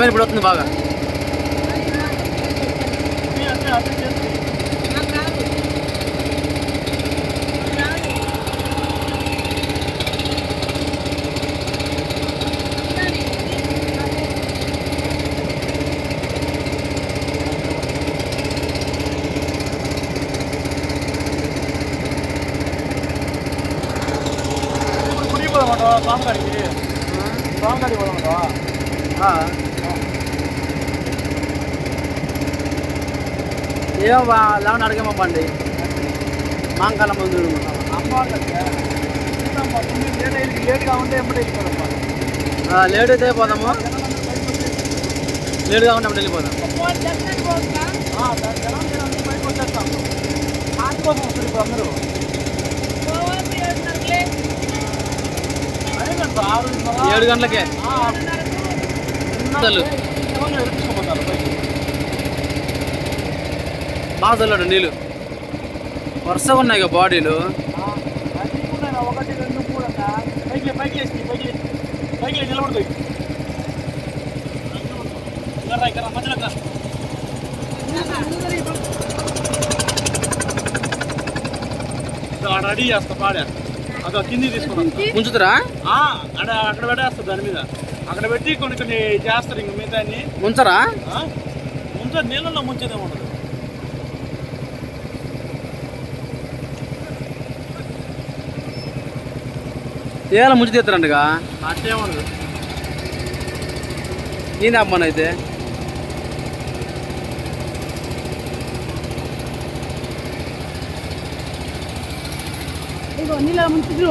కానీ ఇప్పుడు వస్తుంది బాగా. ఏమో లేవని అడిగేమండి మాంకాలం ముందు లేట్ అయితే పోదాము. లేట్గా ఉంటే వెళ్ళిపోదాం. అందరూ 7 గంటలకే బాగా చల్లాడు నీళ్ళు. వరుసగా ఉన్నాయి ఇక బాడీలు. 1, 2, 3 పైకి నిలబడుతుంది. మధ్యలో రెడీ చేస్తా పాడా అక్కడ కింది తీసుకున్నాం. ముంచుతారా? అక్కడ పెట్టేస్తారు దాని మీద. అక్కడ పెట్టి కొన్ని చేస్తారు. ఇంక మిగతా ముంచరా? ముంచారు. నీళ్ళలో ముంచేదే ఉండదు. ఏలా ముంచి తీస్తారంటగా అట్లే ఉండదు. ఏంది అమ్మను అయితే నీళ్ళ ముంచు.